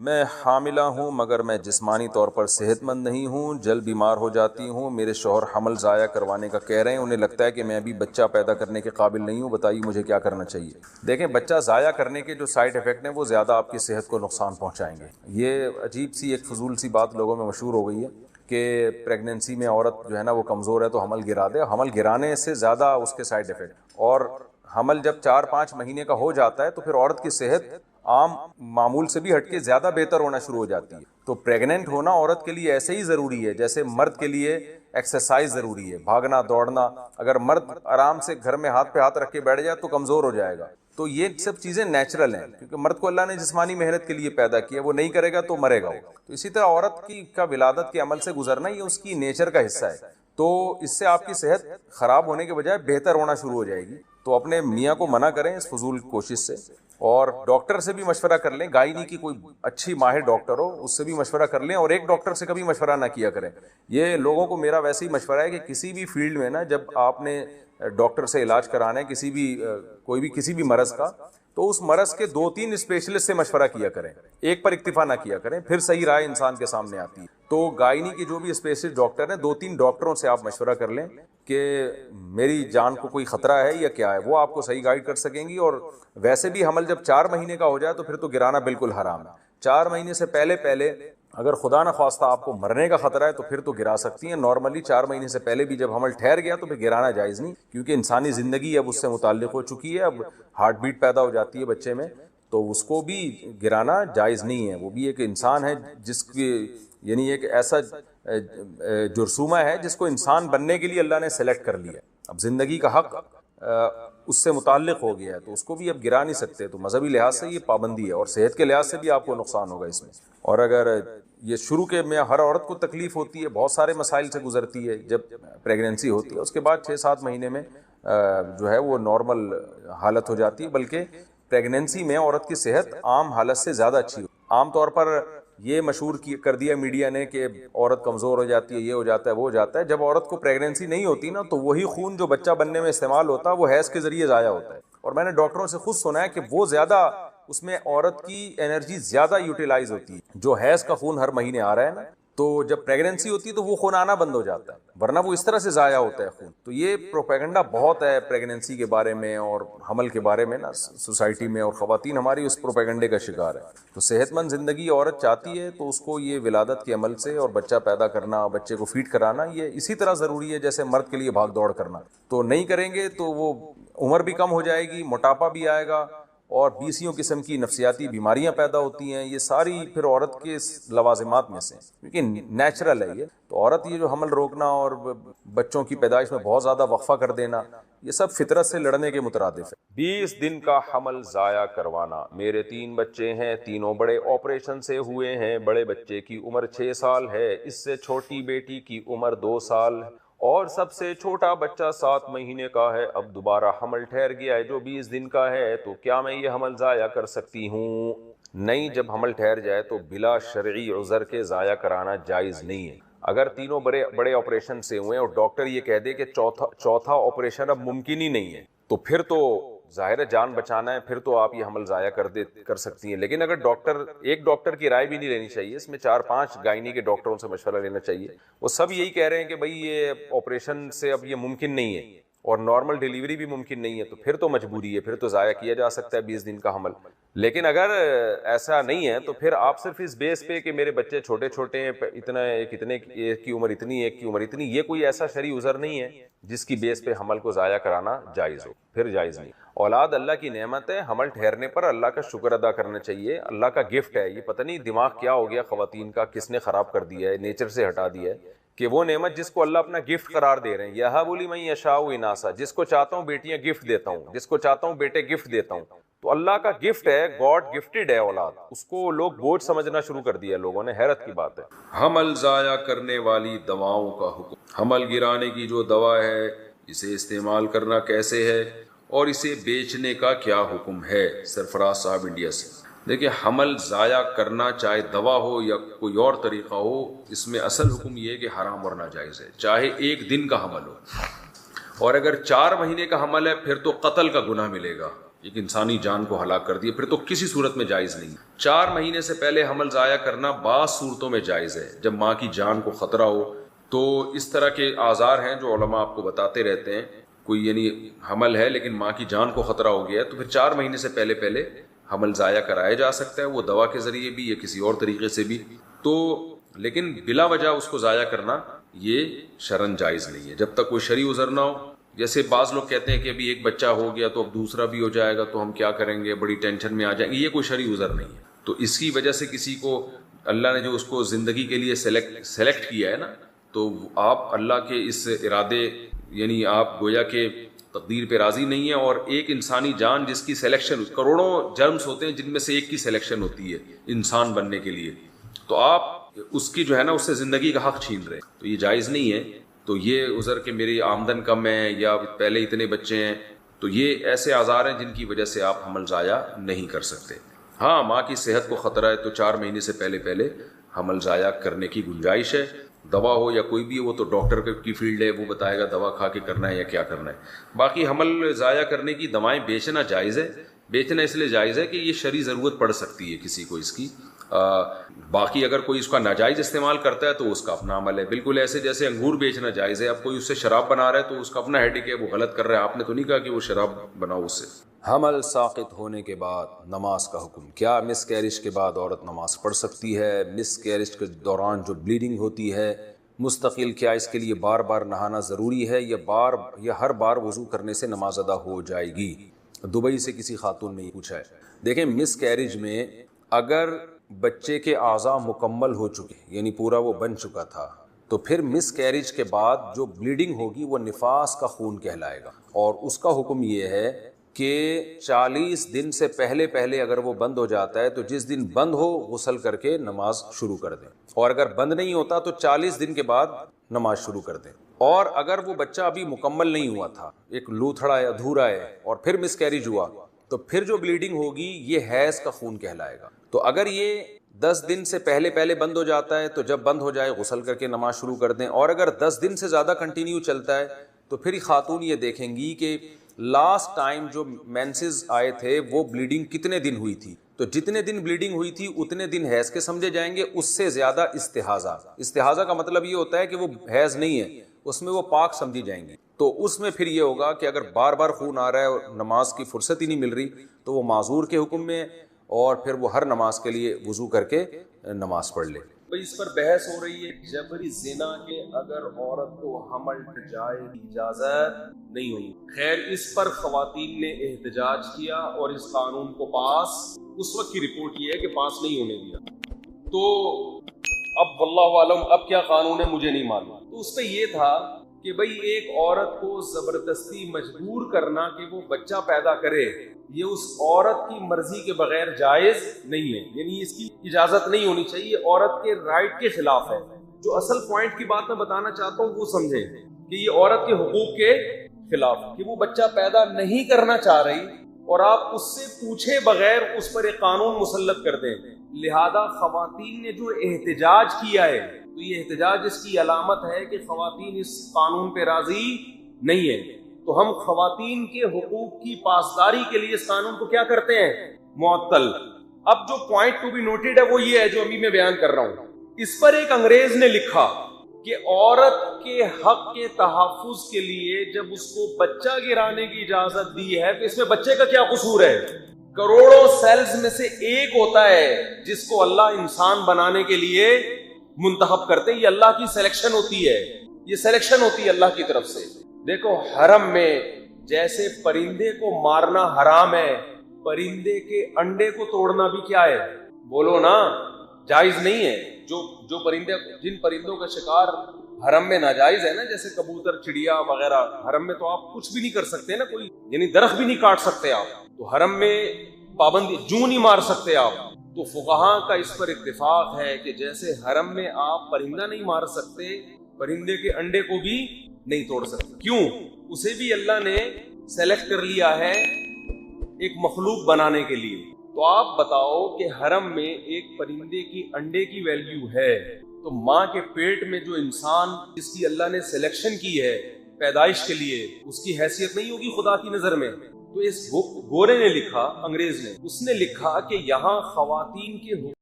میں حاملہ ہوں مگر میں جسمانی طور پر صحت مند نہیں ہوں، جلد بیمار ہو جاتی ہوں، میرے شوہر حمل ضائع کروانے کا کہہ رہے ہیں، انہیں لگتا ہے کہ میں ابھی بچہ پیدا کرنے کے قابل نہیں ہوں، بتائیے مجھے کیا کرنا چاہیے؟ دیکھیں، بچہ ضائع کرنے کے جو سائیڈ افیکٹ ہیں وہ زیادہ آپ کی صحت کو نقصان پہنچائیں گے۔ یہ عجیب سی ایک فضول سی بات لوگوں میں مشہور ہو گئی ہے کہ پریگننسی میں عورت جو ہے نا وہ کمزور ہے تو حمل گرا دے۔ حمل گرانے سے زیادہ اس کے سائیڈ افیکٹ، اور حمل جب 4-5 مہینے کا ہو جاتا ہے تو پھر عورت کی صحت عام معمول سے بھی ہٹ کے زیادہ بہتر ہونا شروع ہو جاتی ہے۔ تو پریگننٹ ہونا عورت کے لیے ایسے ہی ضروری ہے جیسے مرد کے لیے ایکسرسائز ضروری ہے، بھاگنا دوڑنا۔ اگر مرد آرام سے گھر میں ہاتھ پہ ہاتھ رکھ کے بیٹھ جائے تو کمزور ہو جائے گا۔ تو یہ سب چیزیں نیچرل ہیں، کیونکہ مرد کو اللہ نے جسمانی محنت کے لیے پیدا کیا، وہ نہیں کرے گا تو مرے گا وہ۔ تو اسی طرح عورت کا ولادت کے عمل سے گزرنا یہ اس کی نیچر کا حصہ ہے، تو اس سے آپ کی صحت خراب ہونے کے بجائے بہتر ہونا شروع ہو جائے گی۔ تو اپنے میاں کو منع کریں اس فضول کوشش سے، اور ڈاکٹر سے بھی مشورہ کر لیں، گائنی کی کوئی اچھی ماہر ڈاکٹر ہو اس سے بھی مشورہ کر لیں، اور ایک ڈاکٹر سے کبھی مشورہ نہ کیا کریں۔ یہ لوگوں کو میرا ویسے ہی مشورہ ہے کہ کسی بھی فیلڈ میں نا، جب آپ نے ڈاکٹر سے علاج کرانا ہے کسی بھی مرض کا، تو اس مرض کے 2-3 اسپیشلسٹ سے مشورہ کیا کریں، ایک پر اکتفا نہ کیا کریں، پھر صحیح رائے انسان کے سامنے آتی ہے۔ تو گائنی کے جو بھی اسپیشلسٹ ڈاکٹر ہیں، 2-3 ڈاکٹروں سے آپ مشورہ کر لیں کہ میری جان کو کوئی خطرہ ہے یا کیا ہے، وہ آپ کو صحیح گائیڈ کر سکیں گی۔ اور ویسے بھی حمل جب 4 مہینے کا ہو جائے تو پھر تو گرانا بالکل حرام ہے۔ 4 مہینے سے پہلے اگر خدا نہ خواستہ آپ کو مرنے کا خطرہ ہے تو پھر تو گرا سکتی ہیں۔ نارملی 4 مہینے سے پہلے بھی جب حمل ٹھہر گیا تو پھر گرانا جائز نہیں، کیونکہ انسانی زندگی اب اس سے متعلق ہو چکی ہے، اب ہارٹ بیٹ پیدا ہو جاتی ہے بچے میں، تو اس کو بھی گرانا جائز نہیں ہے۔ وہ بھی ایک انسان ہے جس کی، یعنی ایک ایسا جرثومہ ہے جس کو انسان بننے کے لیے اللہ نے سلیکٹ کر لیا، اب زندگی کا حق اس سے متعلق ہو گیا ہے، تو اس کو بھی اب گرا نہیں سکتے۔ تو مذہبی لحاظ سے یہ پابندی ہے، اور صحت کے لحاظ سے بھی آپ کو نقصان ہوگا اس میں۔ اور اگر یہ شروع کے میں ہر عورت کو تکلیف ہوتی ہے، بہت سارے مسائل سے گزرتی ہے جب پریگننسی ہوتی ہے، اس کے بعد 6-7 مہینے میں جو ہے وہ نارمل حالت ہو جاتی ہے، بلکہ پریگننسی میں عورت کی صحت عام حالت سے زیادہ اچھی ہوتی ہے۔ عام طور پر یہ مشہور کر دیا میڈیا نے کہ عورت کمزور ہو جاتی ہے، یہ ہو جاتا ہے، وہ ہو جاتا ہے۔ جب عورت کو پریگننسی نہیں ہوتی نا، تو وہی خون جو بچہ بننے میں استعمال ہوتا ہے وہ حیض کے ذریعے ضائع ہوتا ہے، اور میں نے ڈاکٹروں سے خود سنا ہے کہ وہ زیادہ، اس میں عورت کی انرجی زیادہ یوٹیلائز ہوتی ہے۔ جو حیض کا خون ہر مہینے آ رہا ہے نا، تو جب پریگننسی ہوتی ہے تو وہ خون آنا بند ہو جاتا ہے، ورنہ وہ اس طرح سے ضائع ہوتا ہے خون۔ تو یہ پروپیگنڈا بہت ہے پریگننسی کے بارے میں اور حمل کے بارے میں نا سوسائٹی میں، اور خواتین ہماری اس پروپیگنڈے کا شکار ہے۔ تو صحت مند زندگی عورت چاہتی ہے تو اس کو یہ ولادت کے عمل سے اور بچہ پیدا کرنا، بچے کو فیڈ کرانا، یہ اسی طرح ضروری ہے جیسے مرد کے لیے بھاگ دوڑ کرنا۔ تو نہیں کریں گے تو وہ عمر بھی کم ہو جائے گی، موٹاپا بھی آئے گا، اور 20 قسم کی نفسیاتی بیماریاں پیدا ہوتی ہیں۔ یہ ساری پھر عورت کے لوازمات میں سے، کیونکہ نیچرل ہے یہ۔ تو عورت یہ جو حمل روکنا اور بچوں کی پیدائش میں بہت زیادہ وقفہ کر دینا، یہ سب فطرت سے لڑنے کے مترادف ہے۔ 20 دن کا حمل ضائع کروانا۔ میرے 3 بچے ہیں، تینوں بڑے آپریشن سے ہوئے ہیں۔ بڑے بچے کی عمر 6 سال ہے، اس سے چھوٹی بیٹی کی عمر 2 سال، اور سب سے چھوٹا بچہ 7 مہینے کا ہے۔ اب دوبارہ حمل ٹھہر گیا ہے جو 20 دن کا ہے، تو کیا میں یہ حمل ضائع کر سکتی ہوں؟ نہیں، جب حمل ٹھہر جائے تو بلا شرعی عذر کے ضائع کرانا جائز نہیں ہے۔ اگر تینوں بڑے آپریشن سے ہوئے اور ڈاکٹر یہ کہہ دے کہ چوتھا آپریشن اب ممکن ہی نہیں ہے، تو پھر تو ظاہر ہے جان بچانا ہے، پھر تو آپ یہ حمل ضائع کر سکتی ہیں۔ لیکن اگر ایک ڈاکٹر کی رائے بھی نہیں لینی چاہیے، اس میں 4-5 گائنی کے ڈاکٹروں سے مشورہ لینا چاہیے۔ وہ سب یہی کہہ رہے ہیں کہ بھئی یہ آپریشن سے اب یہ ممکن نہیں ہے، اور نارمل ڈیلیوری بھی ممکن نہیں ہے، تو پھر تو مجبوری ہے، پھر تو ضائع کیا جا سکتا ہے 20 دن کا حمل۔ لیکن اگر ایسا نہیں ہے تو پھر آپ صرف اس بیس پہ کہ میرے بچے چھوٹے چھوٹے ہیں، ایک کی عمر اتنی، ایک کی عمر اتنی، یہ کوئی ایسا شرعی عذر نہیں ہے جس کی بیس پہ حمل کو ضائع کرانا جائز ہو، پھر جائز نہیں۔ اولاد اللہ کی نعمت ہے، حمل ٹھہرنے پر اللہ کا شکر ادا کرنا چاہیے، اللہ کا گفٹ ہے۔ یہ پتہ نہیں دماغ کیا ہو گیا خواتین کا، کس نے خراب کر دیا ہے، نیچر سے ہٹا دیا ہے کہ وہ نعمت جس کو اللہ اپنا گفٹ قرار دے رہے ہیں، یَهَبُ لِمَن یَشَاءُ اناسا، جس کو چاہتا ہوں بیٹیاں گفٹ دیتا ہوں، جس کو چاہتا ہوں بیٹے گفٹ دیتا ہوں۔ تو اللہ کا گفٹ ہے، گاڈ گفٹڈ ہے اولاد، اس کو لوگ بوجھ سمجھنا شروع کر دیا لوگوں نے، حیرت کی بات ہے۔ حمل ضائع کرنے والی دواؤں کا حکم۔ حمل گرانے کی جو دوا ہے اسے استعمال کرنا کیسے ہے اور اسے بیچنے کا کیا حکم ہے؟ سرفراز صاحب انڈیا سے۔ دیکھیں، حمل ضائع کرنا چاہے دوا ہو یا کوئی اور طریقہ ہو، اس میں اصل حکم یہ ہے کہ حرام اور ناجائز ہے، چاہے 1 دن کا حمل ہو، اور اگر 4 مہینے کا حمل ہے پھر تو قتل کا گناہ ملے گا، ایک انسانی جان کو ہلاک کر دیا، پھر تو کسی صورت میں جائز نہیں۔ 4 مہینے سے پہلے حمل ضائع کرنا بعض صورتوں میں جائز ہے، جب ماں کی جان کو خطرہ ہو۔ تو اس طرح کے آزار ہیں جو علماء آپ کو بتاتے رہتے ہیں، کوئی یعنی حمل ہے لیکن ماں کی جان کو خطرہ ہو گیا ہے تو پھر 4 مہینے سے پہلے حمل ضائع کرایا جا سکتا ہے، وہ دوا کے ذریعے بھی یا کسی اور طریقے سے بھی۔ تو لیکن بلا وجہ اس کو ضائع کرنا یہ شرعاً جائز نہیں ہے، جب تک کوئی شرعی عذر نہ ہو۔ جیسے بعض لوگ کہتے ہیں کہ ابھی ایک بچہ ہو گیا تو اب دوسرا بھی ہو جائے گا تو ہم کیا کریں گے، بڑی ٹینشن میں آ جائیں گے، یہ کوئی شرعی عذر نہیں ہے۔ تو اس کی وجہ سے کسی کو اللہ نے جو اس کو زندگی کے لیے سلیکٹ کیا ہے نا، تو آپ اللہ کے اس ارادے یعنی آپ گویا کہ تقدیر پہ راضی نہیں ہے، اور ایک انسانی جان جس کی سلیکشن، کروڑوں جرمز ہوتے ہیں جن میں سے ایک کی سلیکشن ہوتی ہے انسان بننے کے لیے، تو آپ اس کی جو ہے نا اس سے زندگی کا حق چھین رہے، تو یہ جائز نہیں ہے۔ تو یہ عذر کہ میری آمدن کم ہے یا پہلے اتنے بچے ہیں، تو یہ ایسے آزار ہیں جن کی وجہ سے آپ حمل ضائع نہیں کر سکتے۔ ہاں، ماں کی صحت کو خطرہ ہے تو 4 مہینے سے پہلے حمل ضائع کرنے کی گنجائش ہے، دوا ہو یا کوئی بھی، وہ تو ڈاکٹر کی فیلڈ ہے، وہ بتائے گا دوا کھا کے کرنا ہے یا کیا کرنا ہے۔ باقی حمل ضائع کرنے کی دوائیں بیچنا جائز ہے، بیچنا اس لیے جائز ہے کہ یہ شرعی ضرورت پڑ سکتی ہے کسی کو اس کی۔ باقی اگر کوئی اس کا ناجائز استعمال کرتا ہے تو اس کا اپنا عمل ہے، بالکل ایسے جیسے انگور بیچنا جائز ہے، اب کوئی اس سے شراب بنا رہا ہے تو اس کا اپنا ہیڈک ہے، وہ غلط کر رہا ہے، آپ نے تو نہیں کہا کہ وہ شراب بناؤ اس سے۔ حمل ساقط ہونے کے بعد نماز کا حکم، کیا مس کیرج کے بعد عورت نماز پڑھ سکتی ہے؟ مس کیرج کے دوران جو بلیڈنگ ہوتی ہے مستقل، کیا اس کے لیے بار بار نہانا ضروری ہے یا ہر بار وضو کرنے سے نماز ادا ہو جائے گی؟ دبئی سے کسی خاتون نے پوچھا ہے۔ دیکھیں، مس کیرج میں اگر بچے کے اعضاء مکمل ہو چکے یعنی پورا وہ بن چکا تھا، تو پھر مس کیرج کے بعد جو بلیڈنگ ہوگی وہ نفاس کا خون کہلائے گا، اور اس کا حکم یہ ہے کہ 40 دن سے پہلے اگر وہ بند ہو جاتا ہے تو جس دن بند ہو غسل کر کے نماز شروع کر دیں، اور اگر بند نہیں ہوتا تو 40 دن کے بعد نماز شروع کر دیں۔ اور اگر وہ بچہ ابھی مکمل نہیں ہوا تھا، ایک لوتھڑا ہے، ادھورا ہے، اور پھر مس کیرج ہوا، تو پھر جو بلیڈنگ ہوگی یہ حیض کا خون کہلائے گا۔ تو اگر یہ 10 دن سے پہلے بند ہو جاتا ہے تو جب بند ہو جائے غسل کر کے نماز شروع کر دیں، اور اگر 10 دن سے زیادہ کنٹینیو چلتا ہے تو پھر خاتون یہ دیکھیں گی کہ لاسٹ ٹائم جو مینسز آئے تھے وہ بلیڈنگ کتنے دن ہوئی تھی، تو جتنے دن بلیڈنگ ہوئی تھی اتنے دن حیض کے سمجھے جائیں گے، اس سے زیادہ استحاضہ کا مطلب یہ ہوتا ہے کہ وہ حیض نہیں ہے، اس میں وہ پاک سمجھی جائیں گی۔ تو اس میں پھر یہ ہوگا کہ اگر بار بار خون آ رہا ہے اور نماز کی فرصت ہی نہیں مل رہی تو وہ معذور کے حکم میں ہے، اور پھر وہ ہر نماز کے لیے وضو کر کے نماز پڑھ لے۔ اس پر بحث ہو رہی ہے، جبری زنا کے اگر عورت کو حمل جائے اجازت نہیں ہوئی۔ خیر، اس پر خواتین نے احتجاج کیا اور اس قانون کو پاس، اس وقت کی رپورٹ یہ ہے کہ پاس نہیں ہونے دیا۔ تو اب واللہ عالم اب کیا قانون ہے مجھے نہیں معلوم۔ تو اس پہ یہ تھا کہ بھئی ایک عورت کو زبردستی مجبور کرنا کہ وہ بچہ پیدا کرے، یہ اس عورت کی مرضی کے بغیر جائز نہیں ہے، یعنی اس کی اجازت نہیں ہونی چاہیے، عورت کے رائٹ کے خلاف ہے۔ جو اصل پوائنٹ کی بات میں بتانا چاہتا ہوں وہ سمجھیں کہ یہ عورت کے حقوق کے خلاف کہ وہ بچہ پیدا نہیں کرنا چاہ رہی اور آپ اس سے پوچھے بغیر اس پر ایک قانون مسلط کر دیں۔ لہذا خواتین نے جو احتجاج کیا ہے تو یہ احتجاج اس کی علامت ہے کہ خواتین اس قانون پہ راضی نہیں ہے۔ تو ہم خواتین کے حقوق کی پاسداری کے لیے اس قانون کو کیا کرتے ہیں؟ معطل۔ اب جو پوائنٹ ٹو بی نوٹڈ ہے وہ یہ ہے جو ابھی میں بیان کر رہا ہوں۔ اس پر ایک انگریز نے لکھا کہ عورت کے حق کے تحفظ کے لیے جب اس کو بچہ گرانے کی اجازت دی ہے تو اس میں بچے کا کیا قصور ہے؟ کروڑوں سیلز میں سے ایک ہوتا ہے جس کو اللہ انسان بنانے کے لیے منتخب کرتے ہیں، یہ اللہ کی سلیکشن ہوتی ہے، یہ سلیکشن ہوتی ہے اللہ کی طرف سے۔ دیکھو، حرم میں جیسے پرندے کو مارنا حرام ہے، پرندے کے انڈے کو توڑنا بھی کیا ہے؟ بولو نا، جائز نہیں ہے۔ جو پرندے، جن پرندوں کا شکار حرم میں ناجائز ہے نا، جیسے کبوتر، چڑیا وغیرہ، حرم میں تو آپ کچھ بھی نہیں کر سکتے نا، کوئی یعنی درخت بھی نہیں کاٹ سکتے آپ، تو حرم میں پابندی، جوں نہیں مار سکتے آپ۔ تو فقہاء کا اس پر اتفاق ہے کہ جیسے حرم میں آپ پرندہ نہیں مار سکتے، پرندے کے انڈے کو بھی نہیں توڑ سکتے۔ کیوں؟ اسے بھی اللہ نے سلیکٹ کر لیا ہے ایک مخلوق بنانے کے لیے۔ تو آپ بتاؤ کہ حرم میں ایک پرندے کی انڈے کی ویلیو ہے، تو ماں کے پیٹ میں جو انسان جس کی اللہ نے سلیکشن کی ہے پیدائش کے لیے، اس کی حیثیت نہیں ہوگی خدا کی نظر میں؟ تو اس گورے نے لکھا، انگریز نے، اس نے لکھا کہ یہاں خواتین کے